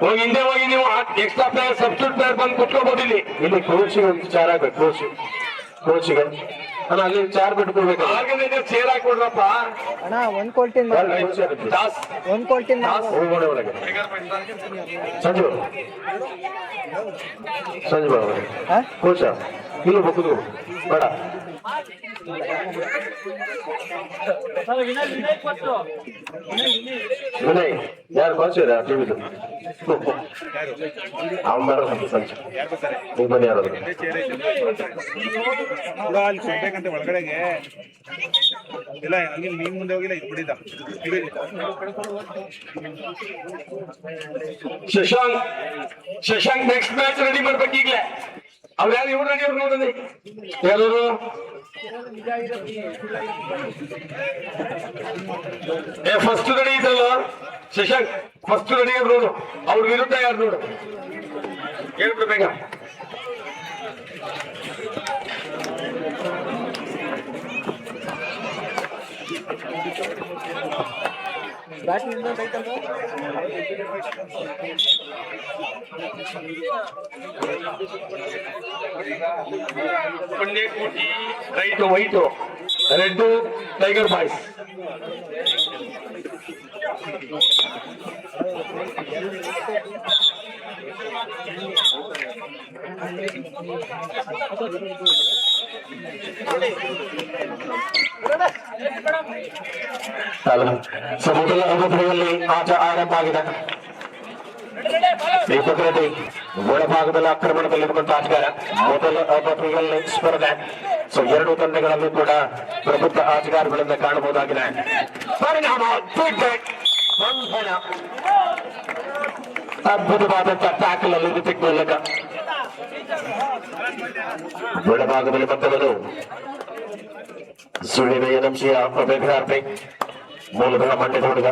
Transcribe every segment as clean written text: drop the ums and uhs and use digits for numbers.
ಹೋಗಿ ಹಿಂದೆ ಹೋಗಿ ನೀವು ಎಕ್ಸ್ಟ್ರಾ ಪ್ಲೇಯರ್ ಸಬ್ಸ್ಟಿಟ್ಯೂಟ್ ಪ್ಲೇಯರ್ ಬಂದು ಕುತ್ಕೋಬಹುದು ಇಲ್ಲಿ ಕೋಚಿಗೆ ಒಂದು ಚಾರ್ ಆಗ್ಬೇಕು ಕೋಚಿಗೆ ಅಣ್ಣ ಅಲ್ಲಿ ಚಾರ್ ಬಿಟ್ಕೊಡ್ಬೇಕು ಆರ್ಗನೈಸರ್ ಚೇರ್ ಹಾಕೊಡ್ರಪ್ಪ ಅಣ್ಣ ಒಂದ್ ಕೋಲ್ಟಿನ್ ಒಂದ್ ಕೋಲ್ಟಿನ್ ಒಳಗೆ ಸಂಜು ಕೋಚ ಇಲ್ಲಿ ಹೋಗುದು ಬೇಡ ವಿನಯ್ ಯಾರು ಕೋಚ್ ಇದೆ ಟಿವಿದು ಅವ್ನು ಬೇಡ ಸಂಜು ನೀವು ಬನ್ನಿ ಯಾರು ಒಳಗಡೆಗೆ ಇಲ್ಲ ಹಂಗೆ ನೀನ್ ಮುಂದೆ ಹೋಗಿಲ್ಲ ಇದು ಬಿಡಿದ ಶಶಾಂಕ್ ನೆಕ್ಸ್ಟ್ ಮ್ಯಾಚ್ ರೆಡಿ ಮಾಡ್ಬೇಕು ಈಗಲೇ ಅವ್ರು ಯಾರು ಇವ್ರು ರೆಡಿ ಅವ್ರು ನೋಡಿದ್ರಿ ಯಾರು ಫಸ್ಟ್ ರೆಡಿ ಇದಲ್ಲ ಶಶಾಂಕ್ ಫಸ್ಟ್ ರೆಡಿ ಯಾರು ನೋಡು ಅವ್ರ ವಿರುದ್ಧ ಯಾರು ನೋಡು ಹೇಳ್ಬಿಡು ಬೇಗ right white red tiger boys ಸಮುದ್ರ ಅನುಭವದಲ್ಲಿ ಆಟ ಆರಂಭ ಆಗಿದೆ ದೀಪಕ್ ರೆಡ್ಡಿ ಒಳಭಾಗದಲ್ಲಿ ಆಕ್ರಮಣದಲ್ಲಿರುವಂತ ಆಟಗಾರ ಮೊದಲ ಅವಧಿಯಲ್ಲಿ ಸ್ಪರ್ಧೆ ಸೊ ಎರಡು ತಂಡಗಳಲ್ಲೂ ಕೂಡ ಪ್ರಬುದ್ಧ ಆಟಗಾರಗಳಿಂದ ಕಾಣಬಹುದಾಗಿದೆ ಪರಿಣಾಮ ಅದ್ಭುತವಾದಂತಹ ಟ್ಯಾಕಲ್ ಅಲ್ಲಿ ವಿಕೆಟ್ ಮೂಲಕ ಒಳಭಾಗದಲ್ಲಿ ಬಂದವರು ಸುಳ್ಳಿನ ಎನ್ಎಂಸಿಯ ಅಭ್ಯರ್ಥಿ ಮೂಲತಃ ಮಂಡ್ಯದ ಹುಡುಗ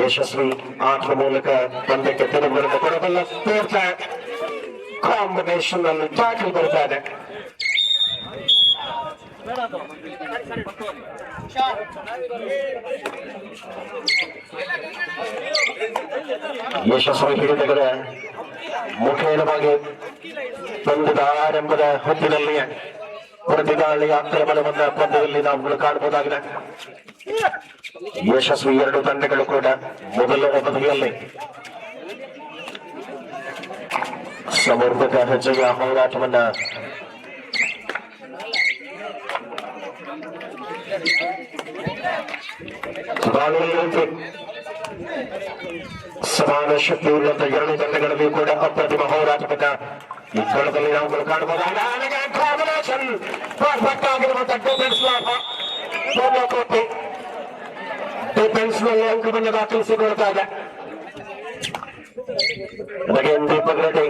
ಯಶಸ್ವಿ ಆಟದ ಮೂಲಕ ಪಂದ್ಯಕ್ಕೆ ತಿರುವುಗಳನ್ನು ಕೊಡಬಲ್ಲ ಕಾಂಬಿನೇಷನ್ ಅಲ್ಲಿ ಟ್ಯಾಕಲ್ ಬರ್ತಾ ಇದೆ ಯಶಸ್ವಿ ಹಿಡಿದರೆ ಮುಖೇನವಾಗಿ ಪಂದ್ಯದ ಆರಂಭದ ಹೊತ್ತಿನಲ್ಲಿ ಪ್ರತಿದಾಳಿ ಆಕ್ರಮಣವನ್ನ ಪಂದ್ಯದಲ್ಲಿ ನಾವು ಕಾಣಬಹುದಾಗಿದೆ ಯಶಸ್ವಿ ಎರಡು ತಂಡಗಳು ಕೂಡ ಮೊದಲ ಅವಧಿಯಲ್ಲಿ ಸಮರ್ಪಕ ಹೆಜ್ಜೆಯ ಹೋರಾಟವನ್ನ ಸಮಾನ ಶಕ್ತಿ ಉಳ್ಳಂತ ಎರಡು ತಂಡಗಳಲ್ಲಿ ಕೂಡ ಅಪ್ರತಿಮ ಹೋರಾಟವನ್ನ ಈ ಸ್ಥಳದಲ್ಲಿ ನಾವು ಕಾಣಬಹುದಾಗಿದೆ ಡಿಫೆನ್ಸ್ ನಲ್ಲಿ ಅಂಕವನ್ನು ದಾಖಲಿಸಿಕೊಳ್ತಾ ಇದೆ ದೀಪಕ್ ರೆಡ್ಡಿ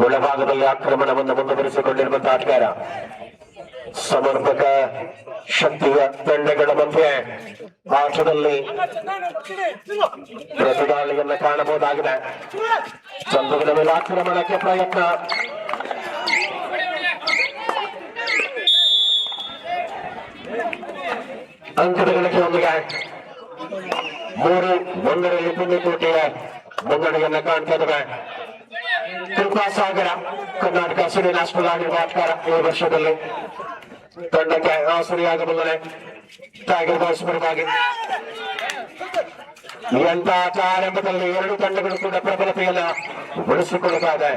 ಒಳಭಾಗದಲ್ಲಿ ಆಕ್ರಮಣವನ್ನು ಮುಂದುವರಿಸಿಕೊಂಡಿರುವಂತಹ ಆಟಗಾರ ಸಮರ್ಪಕ ಶಕ್ತಿಯ ತಂಡಗಳ ಮಧ್ಯೆ ಆಟದಲ್ಲಿ ಪ್ರತಿದಾಳಿಯನ್ನು ಕಾಣಬಹುದಾಗಿದೆ ಚಂದ್ರನ ಮೇಲೆ ಆಕ್ರಮಣಕ್ಕೆ ಪ್ರಯತ್ನ ಅಂಕದ ಗಳಿಕೆ ಒಂದಿಗೆ 3-1ರಲ್ಲಿ ಪುಣ್ಯಕೋಟೆಯ ಮುನ್ನಡೆಯನ್ನ ಕಾಣ್ತಾ ಇದ್ದಾವೆ ಕೃಪಾಸಾಗರ ಕರ್ನಾಟಕ ಶ್ರೀನಿವಾಸಪುರ ಆಟಗಾರ ಈ ವರ್ಷದಲ್ಲಿ ತಂಡಕ್ಕೆ ಆಸರಿಯಾಗಬಲ್ಲನೆ ಟೈಗರ್ ಬಾಯ್ಸ್ ಪರವಾಗಿ ಎಂತ ಆಟ ಆರಂಭದಲ್ಲಿ ಎರಡು ತಂಡಗಳು ಕೂಡ ಪ್ರಬಲತೆಯನ್ನ ಉಳಿಸಿಕೊಳ್ಳುತ್ತಾ ಇದೆ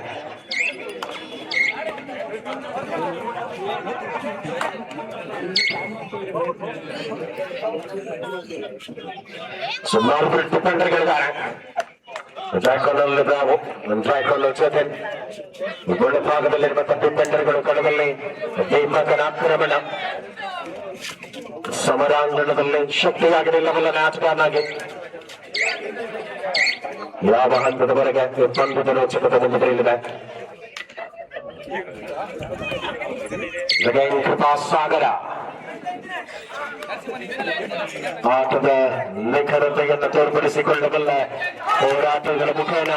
ಸುಮಾರು ಡಿಫೆಂಡರ್ಗಳಿದ್ದಾರೆ ಜಾಯ್ಕೊಂಡಲ್ಲಿ ಬ್ರಾವು ಜಾಯ್ಕೊಂಡ ಚೇತನ್ ಒಳಭಾಗದಲ್ಲಿರುವಂತಹ ಡಿಫೆಂಡರ್ಗಳು ಕಣದಲ್ಲಿ ದೀಪಕನ ಆಕ್ರಮಣ ಸಮರಾಂಗಣದಲ್ಲಿ ಶಕ್ತಿಯಾಗಿ ನಿಲ್ಲಬಲ್ಲನೆ ಆಟಗಾರನಾಗಿ ಯಾವ ಹಂತದವರೆಗೆ ಪಂದ್ಯದ ರೋಚಕತೆ ಮುಂದುವರಿಯಲಿದೆ ಕೃಪಾಸಾಗರ ಆಟದ ನಿಖರತೆಯನ್ನು ತೋರ್ಪಡಿಸಿಕೊಳ್ಳಬಲ್ಲ ಹೋರಾಟಗಳ ಮುಖೇನ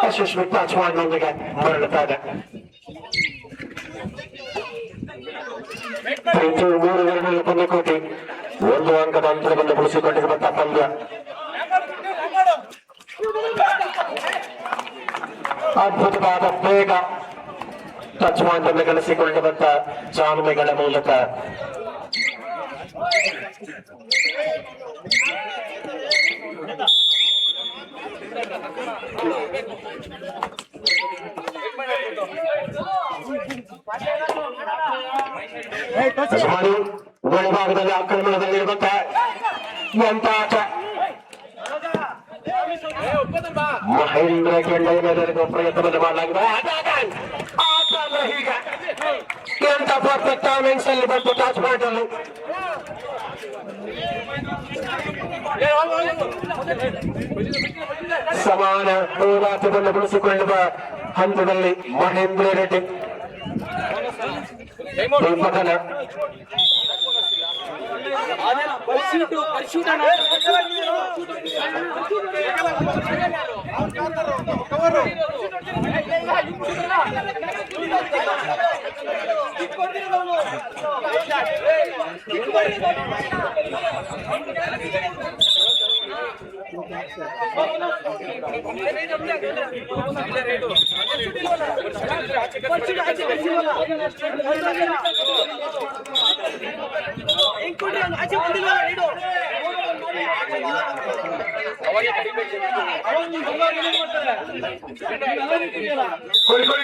ಯಶಸ್ವಿ ಪಾಚ್ವಾನ್ನೊಂದಿಗೆ ಮರಳುತ್ತಾ ಇದೆ 3-2 ಪಂದ್ಯಕೋಟಿ ಒಂದು ಅಂಕದ ಅಂತರವನ್ನು ಉಳಿಸಿಕೊಂಡಿರುವಂತಹ ಪಂದ್ಯ. ಅದ್ಭುತವಾದ ಬೇಗ ಟಚ್ ಪಾಯಿಂಟ್ ಅನ್ನು ಗಳಿಸಿಕೊಳ್ಳುವಂತ ಚಾಲನೆಗಳ ಮೂಲಕ ಭಾಗದಲ್ಲಿ ಆಕ್ರಮಣದಲ್ಲಿರುವಂತಹ ಎಂತ ಆಟ. ಮಹೇಂದ್ರ ಕೆಂಡಯ್ಯನವರಿಗೂ ಪ್ರಯತ್ನವನ್ನು ಮಾಡಲಾಗಿದೆ. ಈಗ ಎಂತ ಪರ್ಫೆಕ್ಟ್ ಟೈಮಿಂಗ್ಸ್ ಅಲ್ಲಿ ಬಂದು ಟಚ್ ಪಾಯಿಂಟ್ ಅಲ್ಲಿ ಸಮಾನ ಹೋರಾಟವನ್ನು ಬಳಸಿಕೊಳ್ಳುವ ಹಂತದಲ್ಲಿ ಮಹೇಂದ್ರ ರೆಡ್ಡಿ ಮಗನ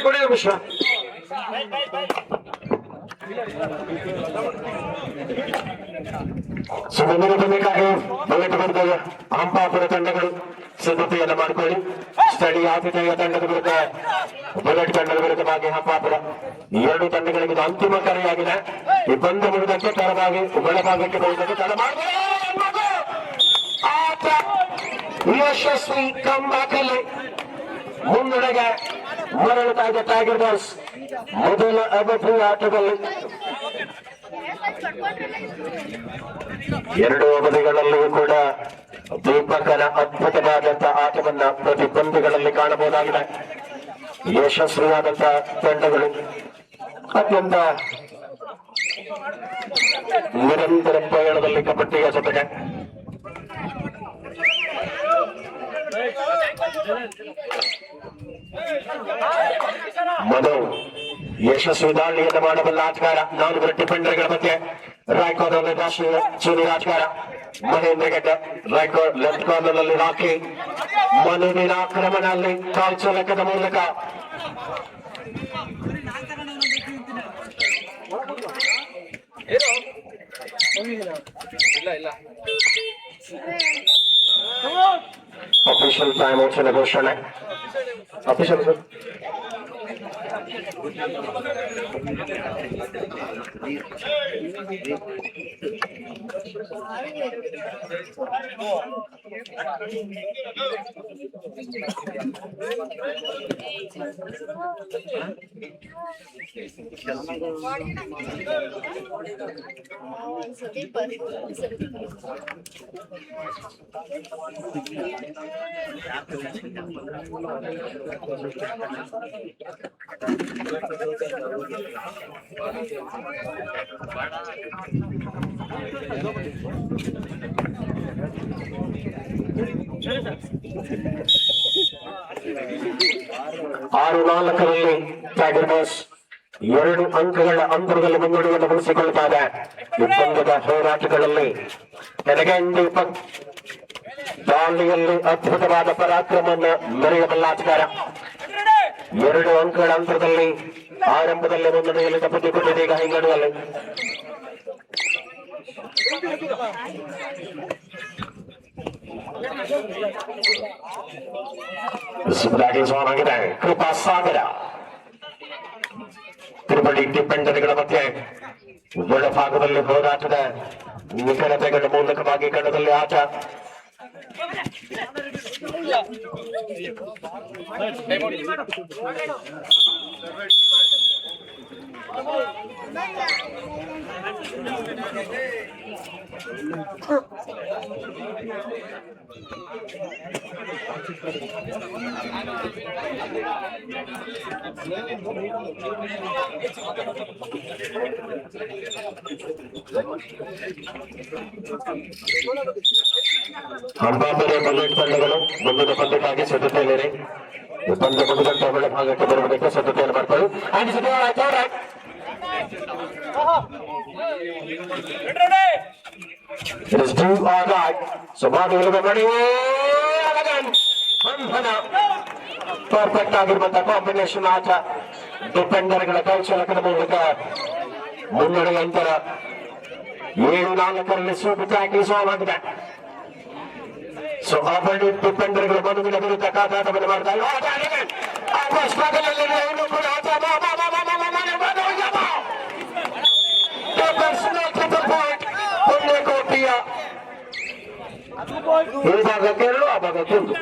ಕೊಡಿ ವಿಶ್ವ ಸುಮ್ಮನಿರಬೇಕಾಗಿ ಬಗೆಟುಕೊಂಡಾಗ ಹಂಪಾಪುರ ತಂಡಗಳು ಸಿದ್ಧತೆಯನ್ನು ಮಾಡಿಕೊಳ್ಳಿ. ಸ್ಥಳೀಯ ಆತಿಥೇಯ ತಂಡದ ವಿರುದ್ಧ ಬುಲೆಟ್ ತಂಡದ ವಿರುದ್ಧವಾಗಿ ಹಂಪಾಪುರ ಎರಡು ತಂಡಗಳಿಗೆ ಇದು ಅಂತಿಮ ಕರೆಯಾಗಿದೆ. ಈ ಬಂದ ಮುಗಿದಕ್ಕೆ ತಡವಾಗಿ ಒಳಭಾಗಕ್ಕೆ ಬರುವುದಕ್ಕೆ ತಡ ಮಾಡಬಹುದು. ಆಟ ಯಶಸ್ವಿ ಕಂಬಾಕಲ್ಲಿ ಮುನ್ನಡೆಗೆ ಮರಳುತ್ತಾ ಇದೆ ಟೈಗರ್ ಬಾಯ್ಸ್. ಮೊದಲ ಅವಧಿ ಆಟದಲ್ಲಿ ಎರಡು ಅವಧಿಗಳಲ್ಲಿಯೂ ಕೂಡ ದೀಪಕನ ಅದ್ಭುತವಾದಂತಹ ಆಟವನ್ನ ಪ್ರತಿ ಪಂದ್ಯಗಳಲ್ಲಿ ಕಾಣಬಹುದಾಗಿದೆ. ಯಶಸ್ವಿಯಾದಂತಹ ತಂಡಗಳು ಅತ್ಯಂತ ನಿರಂತರ ಪ್ರಯಾಣದಲ್ಲಿ ಕಬಡ್ಡಿಯ ಜೊತೆಗೆ ಮಧು ಯಶಸ್ವಿ ದಾಳಿಯನ್ನು ಮಾಡಬಲ್ಲ ಆಟಗಾರ. 4 ಡಿಫೆಂಡರ್ಗಳ ಮಧ್ಯೆ ರಾಯ್ಕೋದಲ್ಲಿ ರಾಷ್ಟ್ರೀಯ ಜೂನಿಯರ್ ಆಟಗಾರ ಮಹೇಂದ್ರ ಗೆಡ್ಡೆ. ರಾಯ್ಕೋಡ್ ಲೆಫ್ಟ್ ಕಾರ್ನರ್ ನಲ್ಲಿ ರಾಕಿ. ಮನುವಿನ ಆಕ್ರಮಣದಲ್ಲಿ ಕಾಲ್ಚಲಕದ ಮೂಲಕ ಅಫಿಷಿಯಲ್ ಟೈಮ್ ಔಟ್ಸ್ ಘೋಷಣೆ. ಅಫಿಷಿಯಲ್ ಆರು 4ರಲ್ಲಿ ಟೈಗರ್ ಬಾಯ್ಸ್ 2 ಅಂಕಗಳ ಅಂತರದಲ್ಲಿ ಮುನ್ನಡೆಯನ್ನು ಉಳಿಸಿಕೊಳ್ಳುತ್ತಾರೆ. ಈ ಪಂದ್ಯದ ಹೋರಾಟಗಳಲ್ಲಿ ದೀಪಕ್ ದಾಳಿಯಲ್ಲಿ ಅದ್ಭುತವಾದ ಪರಾಕ್ರಮವನ್ನು ಮೆರೆಯಬಲ್ಲ ಆಟಗಾರ. 2 ಅಂಕಗಳ ಅಂತರದಲ್ಲಿ ಆರಂಭದಲ್ಲಿ ಮುನ್ನಡೆಯಲ್ಲಿ ತಪ್ಪಿಸಿಕೊಂಡಿದೆ. ಈಗ ಹಿಂಗಡುವಲ್ಲಿ ಆಗಿದೆ. ಕೃಪಾ ಸಾಗರ ತಿರುಪತಿ ಡಿಫೆಂಡರ್ಗಳ ಮಧ್ಯೆ ಒಳಭಾಗದಲ್ಲಿ ಹೋರಾಟದ ನಿಖರತೆಗಳ ಮೂಲಕವಾಗಿ ಕಣದಲ್ಲಿ ಆಟ. ಹಂಪಾಪುರ ಬುಲೆಟ್ ತಂಡಗಳು ಮುಂದಿನ ಪಂದ್ಯಕ್ಕಾಗಿ ಸಿದ್ಧತೆಯಲ್ಲಿದೆ. ಪಂದ್ಯ ಮುಗಿದಂತೆ ಒಳ್ಳೆ ಭಾಗಕ್ಕೆ ಬರುವುದಕ್ಕೆ ಸಿದ್ಧತೆಯನ್ನು ಮಾಡ್ತಾರೆ. ಪರ್ಫೆಕ್ಟ್ ಆಗಿರುವಂತಹ ಕಾಂಬಿನೇಷನ್ ಆಟ ಡಿಫೆಂಡರ್ಗಳ ಕೌಶಲಕದ ಮೂಲಕ ಮುನ್ನಡೆ ಅಂತರ 7-4 ಸೂಪರ್ ಟ್ಯಾಕಲ್ ಸಾಲ್ವ್ ಆಗಿದೆ. ಸೊ ಆಲ್ರೆಡಿ ಡಿಫೆಂಡರ್ಗಳ ಮನುವಿನ ವಿರುದ್ಧ ಕಾದಾಟವನ್ನು ಮಾಡ್ತಾ ಪುಣ್ಯಕೋಟಿಯ ಈ ಭಾಗಕ್ಕೆ 2 ಆ ಭಾಗಕ್ಕೆ 1.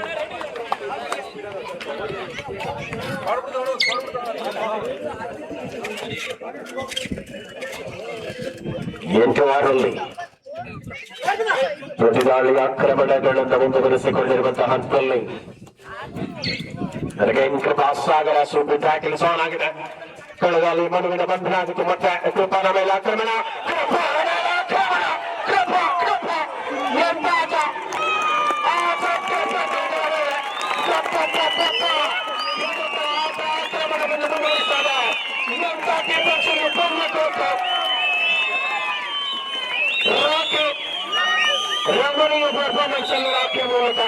ಎಂಟು ಆರಲ್ಲಿ ಪ್ರತಿದಾಳಿ ಆಕ್ರಮಣಗಳನ್ನು ಮುಂದುವರಿಸಿಕೊಂಡಿರುವಂತಹ ಹಂತದಲ್ಲಿ ಕೃಪಾಸಾಗರ ಸೂಪರ್ ಟ್ಯಾಕಲ್ಸ್ ಆನ್ ಆಗಿದೆ. ಕಳೆದಲ್ಲಿ ಮನುವಿನ ಬಂಧನ ಆಗಿತ್ತು. ಮತ್ತೆ ಕೃಪಾನ ಮೇಲೆ ಆಕ್ರಮಣ. ರಮಣೀಯ ಪರ್ಫಾರ್ಮೆನ್ಸ್ ಅನ್ನು ರಾಜ್ಯ ಮೂಲಕ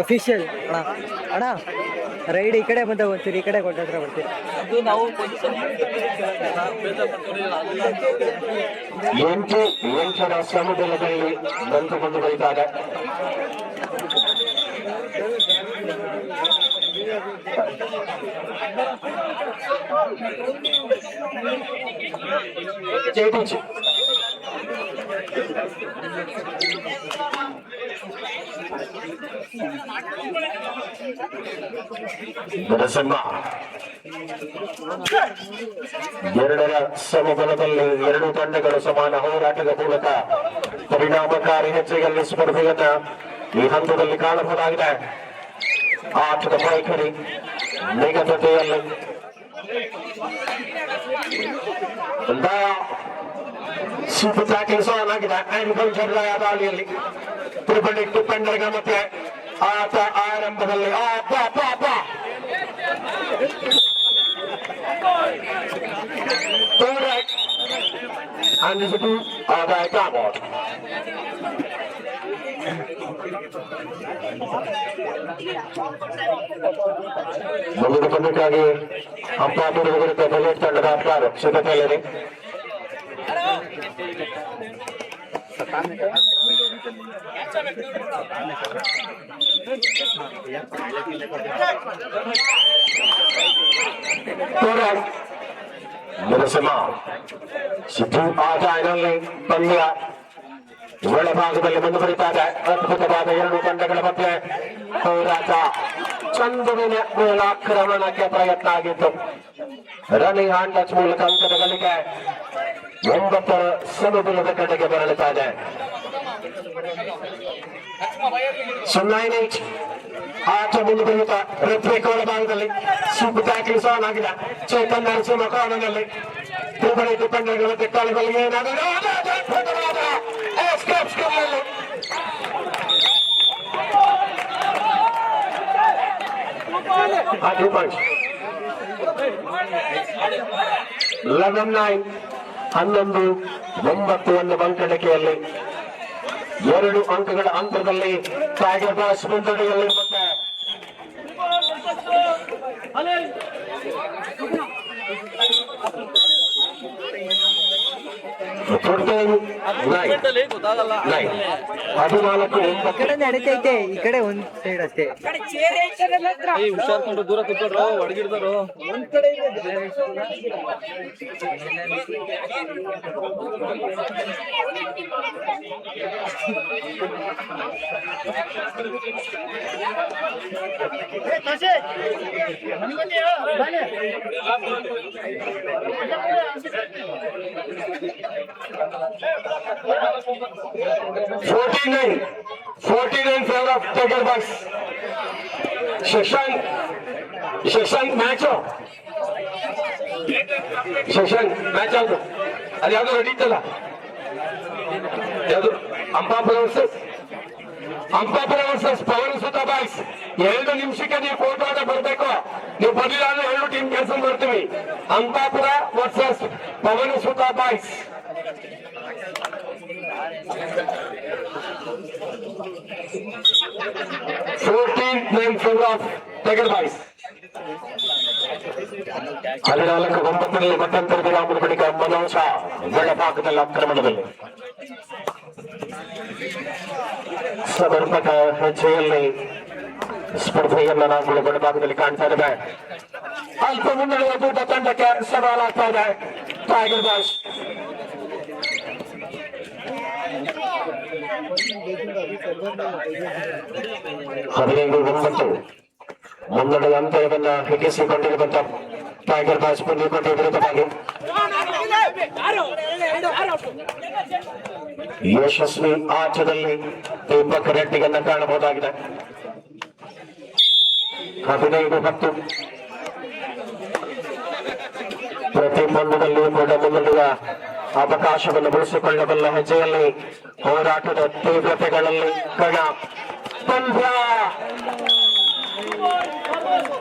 ಅಫಿಷಿಯಲ್ ಅಣ್ಣ ರೈಡ್ ಈ ಕಡೆ ಬಂದ ಒಂಚೂರು ಈ ಕಡೆ ಕೊಟ್ಟಿದ್ರೆ ಬರ್ತೀರಿ. ಅದು ನಾವು ಎಂಟರ ಸಮುದ್ರದಲ್ಲಿ ಬಂದುಕೊಂಡು ಬರೀತಾರೆ. ನರಸಿಂಹ ಎರಡರ ಸಮಬಲದಲ್ಲಿ 2 ತಂಡಗಳು ಸಮಾನ ಹೋರಾಟದ ಮೂಲಕ ಪರಿಣಾಮಕಾರಿ ಹೆಜ್ಜೆಯಲ್ಲಿ ಸ್ಪರ್ಧೆಯನ್ನ ಈ ಹಂತದಲ್ಲಿ ಕಾಣಬಹುದಾಗಿದೆ. ಆಟದ ವೈಖರಿ ನಿಗದಿತೆಯಲ್ಲಿ ಸೂಪರ್ ಟ್ಯಾಕಲ್ಸ್ ಆನ್ ಆಗಿದೆ. ದಾಳಿಯಲ್ಲಿ ಡಿಫೆಂಡರ್ಗೆ ಮತ್ತೆ ಆಟ ಆರಂಭದಲ್ಲಿ ಅಂದಿಸಿತು ಆದಾಯ ಕಾಮೌಟ್. ಮುಂದಿನ ಪಂದ್ಯಕ್ಕಾಗಿ ಹಂಪಾಪುರ ವಿರುದ್ಧ ಬುಲೆಟ್ ತಂಡದ ಆಟಗಾರರು ಸಿದ್ಧತೆಯಲ್ಲಿದೆ. ನರಸಿಂಹ ಸಿದ್ದು ಆದಾಯದಲ್ಲಿ ಪಂದ್ಯ ಒಳಭಾಗದಲ್ಲಿ ಮುಂದುವರಿತಾರೆ. ಅದ್ಭುತವಾದ 2 ತಂಡಗಳ ಮಧ್ಯೆ ಹೋರಾಟ. ಚಂದುವಿನ ಮೇಲಾಕ್ರಮಣಕ್ಕೆ ಪ್ರಯತ್ನ ಆಗಿತ್ತು. ರನ್ನಿಂಗ್ ಹ್ಯಾಂಡ್ ಟಚ್ ಮೂಲಕ ಅಂಕದ ಗಳಿಕೆ 9ರ ಸಮಬಲದ ಕಡೆಗೆ ಬರಳುತ್ತಾ ಇದೆ. 0-8 ಆಟ ಮುಂದುವರಿಯುತ್ತಾ ಋತ್ವಿಕ್ ಒಳಭಾಗದಲ್ಲಿ ಸೂಪರ್ ಟ್ಯಾಕಲ್ಸ್ ಆನ್ ಆಗಿದೆ. ಚೇತನ್ ನರಸಿಂಹ ಕಾರ್ನರ್ನಲ್ಲಿ ತ್ರಿಬಳಿ ಡಿಫೆಂಡರ್ಗಳ ತೆಕ್ಕಾಲದಲ್ಲಿ ಏನಾದರೂ ಹನ್ನೊಂದು 9 ಬಂಕಣಿಕೆಯಲ್ಲಿ 2 ಅಂಕಗಳ ಅಂತರದಲ್ಲಿ ಟೈಗರ್ ಬಾಸ್ ಮುಂದಡಿಯಲ್ಲಿರುವಂತೆ ಕಡೆ ನಡೀತೈತೆ. ಈ ಕಡೆ ಒಂದ್ ಸೈಡ್ ಅಷ್ಟೇ. ಹುಷಾರ್ಕೊಂಡು ದೂರ ಕೂತ್ರು ಹೊಡಗಿಡ್ತಾರು. ಒಂದ್ ಕಡೆ 14 in favor of Tiger Boys. Shashank match ಆದ್ರು ಅದು ಯಾವ್ದು ನಡೀತಲ್ಲ, ಯಾವ್ದು ಅಂಪಾಪುರ ವರ್ಸಸ್ ಪವನ್ ಸುತ ಬಾಯ್ಸ್. 2 ನಿಮಿಷಕ್ಕೆ ನೀವು ಕೋರ್ಟ್ ಆರ್ಡರ್ ಬರ್ಬೇಕು. ನೀವು ಬರ್ಲಿಲ್ಲ ಅಂದ್ರೆ 2 ಟೀಮ್ ಕೆಲಸ ಮಾಡ್ತೀವಿ. ಅಂಪಾಪುರ ವರ್ಸಸ್ ಪವನ್ ಸುತ ಬಾಯ್ಸ್. ಟೈಗರ್ ಬಾಯ್ಸ್ 14-9 ಮಧ್ಯಂತರ ವಿರಾಮದ ಬಳಿಕ ಮನೋಜ ಬೆಳಭಾಗದಲ್ಲಿ ಆಕ್ರಮಣದಲ್ಲಿ ಸಮರ್ಪಕ ಹೆಜ್ಜೆಯಲ್ಲಿ ಸ್ಪರ್ಧೆಯನ್ನ ನಾವು ಬಡಭಾಗದಲ್ಲಿ ಕಾಣ್ತಾ ಇದ್ದೇವೆ. ಅಲ್ಪ ಮುನ್ನಡೆಯ ದೂತ ತಂಡಕ್ಕೆ ಸವಾಲಾಗ್ತಾ ಇದೆ ಟೈಗರ್ ಬಾಯ್ಸ್. ಹದಿನೈದು 9 ಮುನ್ನಡೆಯ ಅಂತರವನ್ನ ಹಿಗ್ಗಿಸಿಕೊಂಡಿರುವಂತ ಟೈಗರ್ ಬಾಯ್ಸ್ ಬಂದುಕೊಂಡ ವಿರುದ್ಧವಾಗಿ ಯಶಸ್ವಿ ಆಟದಲ್ಲಿ ದೀಪಕ್ ರೆಡ್ಡಿಯನ್ನ ಕಾಣಬಹುದಾಗಿದೆ. 15-10 ಪ್ರತಿ ಪಂದ್ಯದಲ್ಲಿಯೂ ಕೂಡ ಮುನ್ನಡೆಯ ಅವಕಾಶವನ್ನು ಬಳಸಿಕೊಳ್ಳಬಲ್ಲ ಹೆಜ್ಜೆಯಲ್ಲಿ ಹೋರಾಟದ ತೀವ್ರತೆಗಳಲ್ಲಿ ಕಣ ಪಂದ್ಯ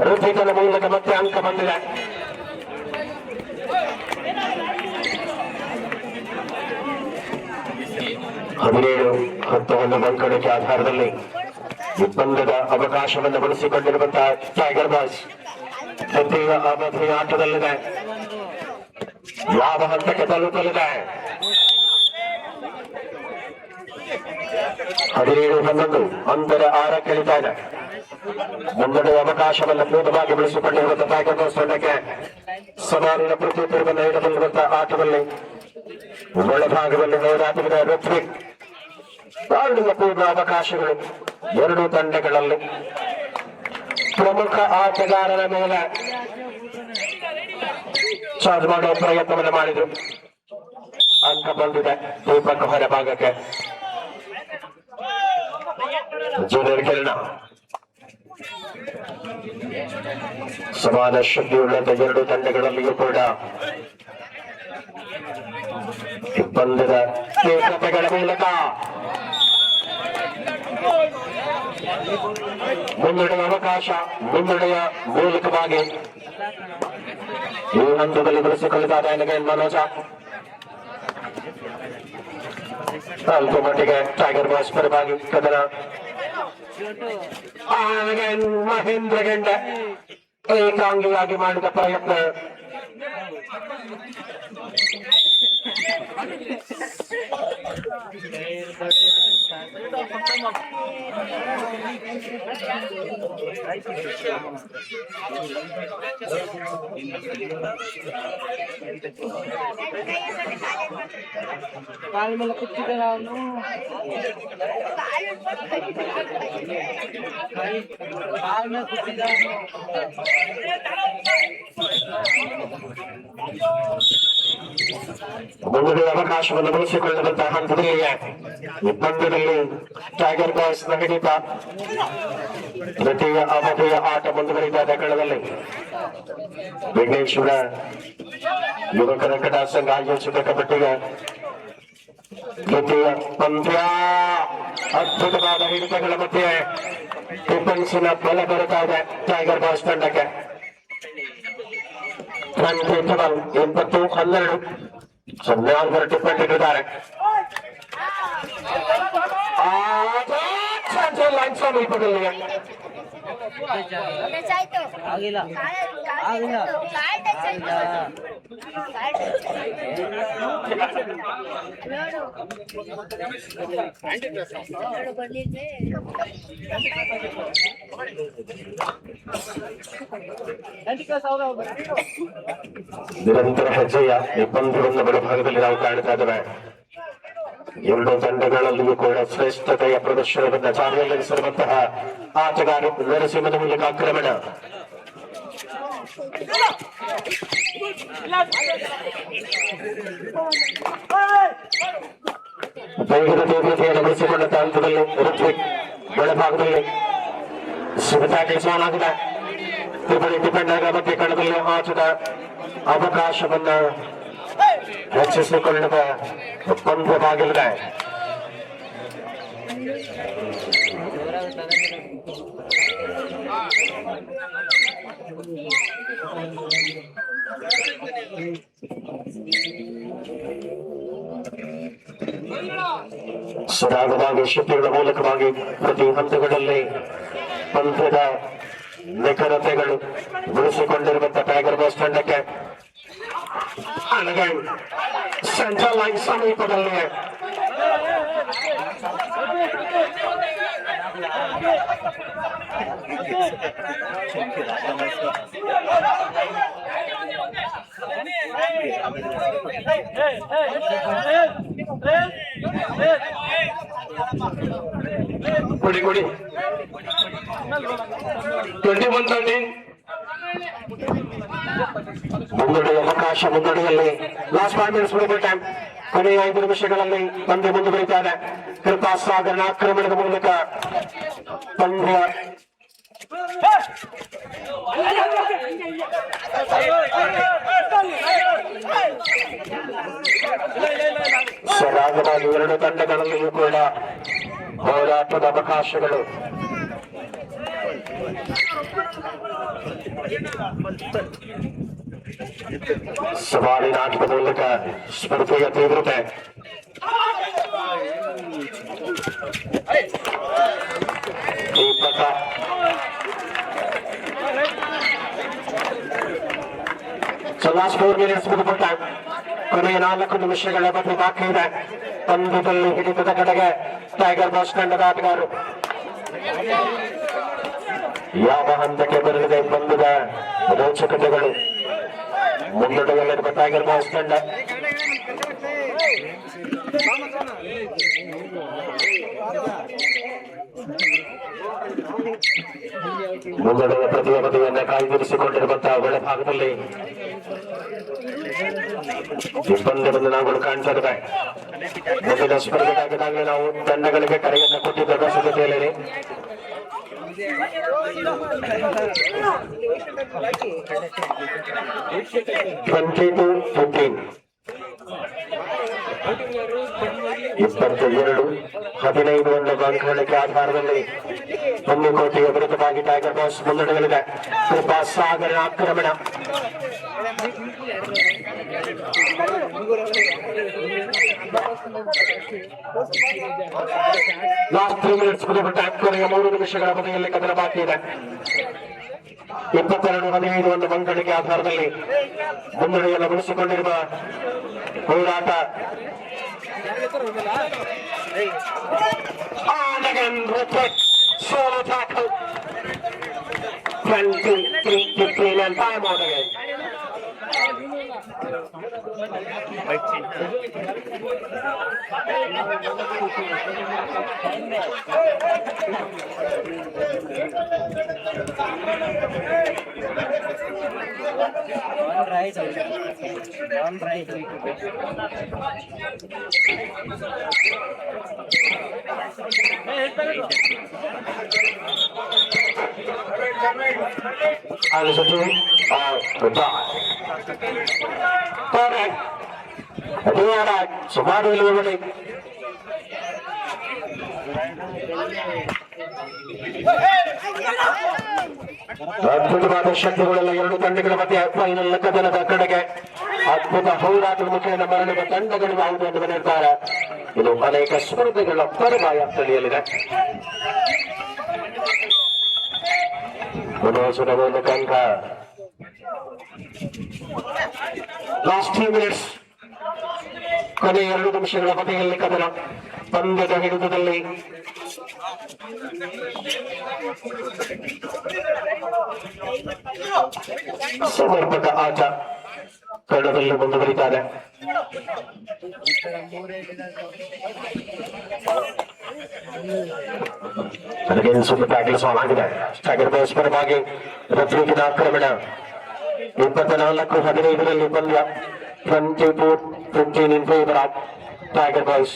ಋತಿಕನ ಮೂಲಕ ಮತ್ತೆ ಅಂಕ ಬಂದಿದೆ. ಹದಿನೇಳು 10 ಅಂಕಣಕ್ಕೆ ಆಧಾರದಲ್ಲಿ ಈ ಪಂದ್ಯದ ಅವಕಾಶವನ್ನು ಬಳಸಿಕೊಂಡಿರುವಂತಹ ಟೈಗರ್ ಬಾಯ್ಸ್ ದ್ವಿತೀಯ ಅವಧಿಯ ಆಟದಲ್ಲಿದೆ. ಯಾವ ಹಂತಕ್ಕೆ ತಲುಪಲಿದೆ? 17-11 ಅಂತರ 6 ಕೆಳಿತಾ ಇದೆ. ಮುನ್ನಡೆಯ ಅವಕಾಶವನ್ನು ಪೂರ್ಣವಾಗಿ ಬಳಸಿಕೊಂಡಿರುವಂತಹ ಟೈಗರ್ ಬಾಯ್ಸ್ ತಂಡಕ್ಕೆ ಸವಾಲಿನ ಪ್ರತ್ಯುತ್ತರವನ್ನು ನೀಡಬಲ್ಲಿರುವಂತಹ ಆಟದಲ್ಲಿ ಒಳಭಾಗದಲ್ಲಿ ಹೋರಾಟವಿದೆ. ಋತ್ವಿಕ್ ತಾಳ್ಮೆಯ ಪೂರ್ಣ ಅವಕಾಶಗಳು 2 ತಂಡಗಳಲ್ಲಿ. ಪ್ರಮುಖ ಆಟಗಾರರ ಮೇಲೆ ಚಾರ್ಜ್ ಮಾಡುವ ಪ್ರಯತ್ನವನ್ನು ಮಾಡಿದ್ರು. ಅಂಕ ಬಂದಿದೆ ದೀಪಕ್ ಹೊರಭಾಗಕ್ಕೆ. ಜೂನಿಯರ್ ಕಿರಣ ಸಮಾನ ಶಕ್ತಿಯುಳ್ಳಂತ 2 ತಂಡಗಳಲ್ಲಿಯೂ ಕೂಡ ಪಂದ್ಯದ ತೀವ್ರತೆಗಳ ಮೂಲಕ ಮುನ್ನಡೆಯ ಅವಕಾಶ, ಮುನ್ನಡೆಯ ಮೂಲಕವಾಗಿ ಈ ಹಂತದಲ್ಲಿ ಬಳಸಿಕೊಳ್ಳುತ್ತಾರೆ ಮನೋಜ. ಅಲ್ಪ ಮಟ್ಟಿಗೆ ಟೈಗರ್ ಬಾಯ್ಸ್ ಪರವಾಗಿ ಕದನ. ಮಹೇಂದ್ರ ಗೆಂಡ ಏಕಾಂಗಿಯಾಗಿ ಮಾಡಿದ ಪ್ರಯತ್ನ ಕಾಲ ಮೇಲೆ ಕೂತಿದ್ದೆ ನಾನು. ಕಾಲ ಮೇಲೆ ಕೂತಿದ್ದ ಮುನ್ನಡೆಯ ಅವಕಾಶವನ್ನು ಬಳಸಿಕೊಳ್ಳುವಂತಹ ಹಂತದಲ್ಲಿ ಈ ಪಂದ್ಯದಲ್ಲಿ ಟೈಗರ್ ಬಾಯ್ಸ್ ಹಿಡಿತ. ದ್ವಿತೀಯ ಅವಧಿಯ ಆಟ ಮುಂದುವರಿದ ಕಣದಲ್ಲಿ ವಿಘ್ನೇಶ್ವರ ಯುವಕರ ಕ್ರೀಡಾ ಸಂಘ ಆಯೋಜಿತ ಕಬಡ್ಡಿಯ ದ್ವಿತೀಯ ಪಂದ್ಯ. ಅದ್ಭುತವಾದ ಹಿಡಿತಗಳ ಮಧ್ಯೆ ಡಿಫೆನ್ಸಿನ ಬಲ ಬರುತ್ತಾ ಇದೆ ಟೈಗರ್ ಬಾಯ್ಸ್ ತಂಡಕ್ಕೆ. 20-12 14 ಡಿಫೆಂಡ್ ಇಟ್ಟಿದ್ದಾರೆ. ಲೈನ್ ಸಮೀಪದಲ್ಲಿ ಆಗಿಲ್ಲ ಆಗಿಲ್ಲ ನಿರಂತರ ಹೆಜ್ಜೆಯ ಈ ಪಂದ್ಯವನ್ನು ಬಲಭಾಗದಲ್ಲಿ ನಾವು ಕಾಣ್ತಾ ಇದ್ದೇವೆ. 2 ತಂಡಗಳಲ್ಲಿಯೂ ಕೂಡ ಶ್ರೇಷ್ಠತೆಯ ಪ್ರದರ್ಶನವನ್ನು ಜಾರಿಯಲ್ಲಿರಿಸಿರುವಂತಹ ಆಟಗಾರ ನರಸಿಂಹದ ಮೂಲಕ ಆಕ್ರಮಣ. ವೇಗದ ತೀವ್ರತೆಯನ್ನು ಬಳಸಿಕೊಂಡ ಹಂತದಲ್ಲಿ ಋತ್ವಿಕ್ ಒಳಭಾಗದಲ್ಲಿ ಸುರಿತಾ ಕೆಲಸವಾಗಿದೆ. ತ್ರಿಪುರಿ ಡಿಫೆಂಡರ್ ಬಗ್ಗೆ ಕಣದಲ್ಲಿ ಆಟದ ಅವಕಾಶವನ್ನು ಹೆಚ್ಚಿಸಿಕೊಳ್ಳುವ ಪಂದ್ಯವಾಗಲಿದೆ. ಸರಾಗವಾಗಿ ಶಕ್ತಿಗಳ ಮೂಲಕವಾಗಿ ಪ್ರತಿ ಹಂತಗಳಲ್ಲಿ ಪಂದ್ಯದ ನಿಖರತೆಗಳು ಉಳಿಸಿಕೊಂಡಿರುವಂತಹ ಟೈಗರ್ ಬಾಸ್ ತಂಡಕ್ಕೆ ಸೆಂಟ್ರಲ್ ಲೈನ್ ಸಮೀಪದಲ್ಲಿ ಕೊಡಿ 21-13 ಮುನ್ನಡೆಯ ಅವಕಾಶ. ಮುನ್ನಡೆಯಲ್ಲಿ ಲಾಸ್ಟ್ 5 ಮಿನಿಟ್ಸ್ ಬಿಡುವ ಟೈಮ್. ಕೊನೆಯ 5 ನಿಮಿಷಗಳಲ್ಲಿ ಪಂದ್ಯ ಮುಂದುವರಿತಾರೆ. ಕೃಪಾ ಸಾಗರನ ಆಕ್ರಮಣದ ಮೂಲಕ ಪಂದ್ಯ ಸರಾಗವಾಗಿ ಎರಡು ತಂಡಗಳಲ್ಲಿಯೂ ಕೂಡ ಹೋರಾಟದ ಅವಕಾಶಗಳು. ಸವಾಲಿನ ಆಟದ ಮೂಲಕ ಸ್ಪರ್ಧೆಯ ತೀವ್ರತೆ. ಲಾಸ್ಟ್ 4 ಮಿನಿಟ್ಸ್ ಮುಗಿದ ಟೈಮ್. ಕೊನೆಯ 4 ನಿಮಿಷಗಳ ಬಗ್ಗೆ ಬಾಕಿ ಇದೆ. ಪಂದ್ಯದಲ್ಲಿ ಹಿಡಿತದ ಕಡೆಗೆ ಟೈಗರ್ ಬಾಸ್ ತಂಡದ ಆಟಗಾರರು ಯಾವ ಹಂತಕ್ಕೆ ಬರಲಿದೆ ಪಂದ್ಯದ ರೋಚಕತೆಗಳು. ಮುನ್ನಡೆಯಲ್ಲಿರುವ ಟೈಗರ್ ಬಾಸ್ ತಂಡ ಮುನ್ನಡೆಯ ಪ್ರತಿಯೊಬ್ಬತೆಯನ್ನು ಕಾಯ್ದಿರಿಸಿಕೊಂಡಿರುವಂತಹ ಒಳಭಾಗದಲ್ಲಿ ಈ ಪಂದ್ಯವನ್ನು ನಾವುಗಳು ಕಾಣ್ತಾ ಇದ್ದೇವೆ. ಮುಂದಿನ ಸ್ಪರ್ಧೆಗಾಗಿದ್ದಾಗಲೇ ನಾವು ತಂಡಗಳಿಗೆ ಕರೆಯನ್ನು ಕೊಟ್ಟಿದ್ದ ಸಿದ್ಧತೆಯಲ್ಲಿ 22-15 22-15 ಅಂಕಗಳಿಗೆ ಆಧಾರದಲ್ಲಿ ಹೊನ್ನಿಕೋಟೆಯ ವಿರುದ್ಧವಾಗಿ ಟೈಗರ್ ಬಾಸ್ ಮುನ್ನಡೆಯಲ್ಲಿದೆ. ಕೃಪಾ ಸಾಗರ ಆಕ್ರಮಣ. ಲಾಸ್ಟ್ 3 ಮಿನಿಟ್ಸ್ ಮುಗಿದ ಕೊನೆಯ 3 ನಿಮಿಷಗಳ ಬದಿಯಲ್ಲಿ ಕದನ ಬಾಕಿ ಇದೆ. 22-15 ಅಂಕಗಳಿಗೆ ಆಧಾರದಲ್ಲಿ ಮುನ್ನಡೆಯನ್ನು ಉಳಿಸಿಕೊಂಡಿರುವ ಹೋರಾಟ. Solo tackle. 23-15 and time out again. On right. And it's a two. Goodbye. Correct. ಸುಮಾರು ಇಲ್ಲಿ ಅದ್ಭುತವಾದ ಶಬ್ದಗಳೆಲ್ಲ ಎರಡು ತಂಡಗಳ ಮಧ್ಯೆ ಫೈನಲ್ ಕದನದ ಕಡೆಗೆ ಅದ್ಭುತ ಹೋರಾಟದ ಮುಖೇನ ಮರಳುವ ತಂಡಗಳು ಯಾವುದು ಎಂದು ನಿರ್ಧಾರ. ಇದು ಅನೇಕ ಸ್ಪರ್ಧೆಗಳ ಪರಮಾಯ ತಳಿಯಲಿದೆ. ಮನೋಜುರವನ್ನು ಕಂಡ ಲಾಸ್ಟ್ 2 ಮಿನಿಟ್ಸ್ ಕೊನೆ 2 ನಿಮಿಷಗಳ ಬದಿಯಲ್ಲಿ ಕದನ. ಪಂದ್ಯದ ಹಿಡಿತದಲ್ಲಿ ಸಮರ್ಪಕ ಆಟ ಕಣದಲ್ಲಿ ಮುಂದುವರಿತಾರೆ. ನನಗೆ ಸುಮ್ಮನೆ ಟ್ಯಾಕಲ್ ಸಾಲ್ ಆಗಿದೆ. ಟೈಗರ್ ಬಾಸ್ ಪರವಾಗಿ ರಫ್ರಿಕಿನ ಆಕ್ರಮಣ. 24-15 ಪಂದ್ಯ. 22-15 in favor of Tiger Boys.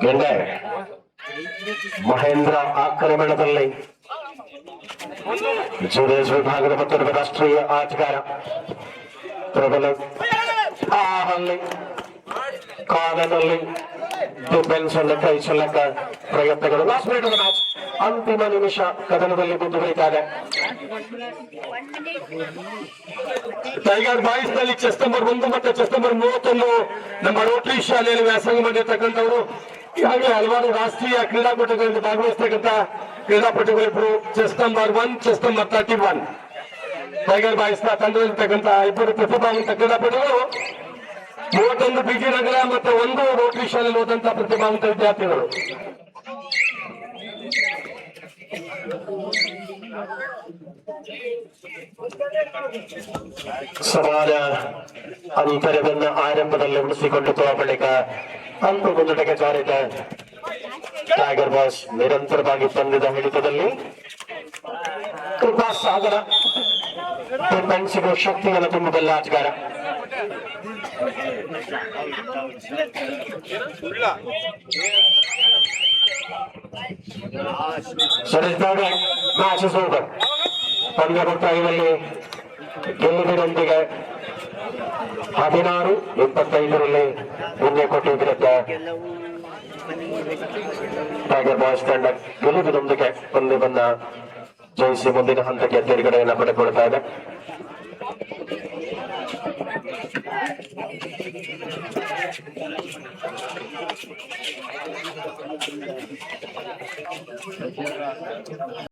ಗೆಂಡೆ ಮಹೇಂದ್ರ ಆಕ್ರಮಣದಲ್ಲಿ ಜೂನಿಯರ್ಸ್ ವಿಭಾಗದ ಮತ್ತೊಬ್ಬ ರಾಷ್ಟ್ರೀಯ ಆಟಗಾರ ಪ್ರಬಲ ಆ ಹಲ್ಲಿ ಕಾಲದಲ್ಲಿ ಡಿಫೆನ್ಸ್ ಅನ್ನು ಕೈಸಲ್ಲಕ್ಕ ಪ್ರಯತ್ನಗಳು. ಲಾಸ್ಟ್ ಮಿನಿಟ್ ಮ್ಯಾಚ್, ಅಂತಿಮ ನಿಮಿಷ ಕದನದಲ್ಲಿ ಮುಂದುವರಿತಾ ಇದೆ. ಟೈಗರ್ ಬಾಯ್ಸ್ ನಲ್ಲಿ ಚೆಸ್ ನಂಬರ್ 1 ಮತ್ತು ಚೆಸ್ ನಂಬರ್ 31 ನಮ್ಮ ರೋಟರಿ ಶಾಲೆಯಲ್ಲಿ ವ್ಯಾಸಂಗ ಮಾಡಿರ್ತಕ್ಕಂಥವರು. ಈಗಾಗಲೇ ಹಲವಾರು ರಾಷ್ಟ್ರೀಯ ಕ್ರೀಡಾಕೂಟಗಳಲ್ಲಿ ಭಾಗವಹಿಸ್ತಕ್ಕಂಥ ಕ್ರೀಡಾಪಟುಗಳಿಬ್ಬರು. Chess number 1, chess number 31 Tiger Boys ನ ತಂಡದಲ್ಲಿರ್ತಕ್ಕಂಥ ಇಬ್ಬರು ಪ್ರತಿಭಾವಂತ ಕ್ರೀಡಾಪಟುಗಳು. 31 ಬಿಜಿ ನಗರ ಮತ್ತು 1 ರೋಟರಿ ಶಾಲೆಯಲ್ಲಿ ಓದಂತಹ ಪ್ರತಿಭಾವಂತ ವಿದ್ಯಾರ್ಥಿಗಳು. ಸಮಾನ ಅಂತರವನ್ನು ಆರಂಭದಲ್ಲಿ ಉಳಿಸಿಕೊಂಡಿತು. ಆ ಬಳಿಕ ಅಲ್ಪ ಮುನ್ನಡೆಗೆ ಜಾರಿದ ಟೈಗರ್ ಬಾಸ್ ನಿರಂತರವಾಗಿ ಪಂದ್ಯದ ಹಿಡಿತದಲ್ಲಿ. ಕೃಪಾ ಸಾಗರ ಡಿಫೆನ್ಸಿಗೂ ಶಕ್ತಿಯನ್ನು ತುಂಬಬಲ್ಲ ಆಟಗಾರ. Suresh Gowda match is over. ಪಂದ್ಯ ಮುಕ್ತಾಯದಲ್ಲಿ ಗೆಲುವಿನೊಂದಿಗೆ 16-25 ಮುನ್ನೆ ಕೊಟ್ಟು ವಿರುದ್ಧ ಟೈಗರ್ ಬಾಯ್ಸ್ ತಂಡ ಗೆಲುವಿನೊಂದಿಗೆ ಪಂದ್ಯವನ್ನ ಜಯಿಸಿ ಮುಂದಿನ ಹಂತಕ್ಕೆ ತೇರ್ಗಡೆಯನ್ನು ಪಡೆದುಕೊಳ್ತಾ ಇದೆ.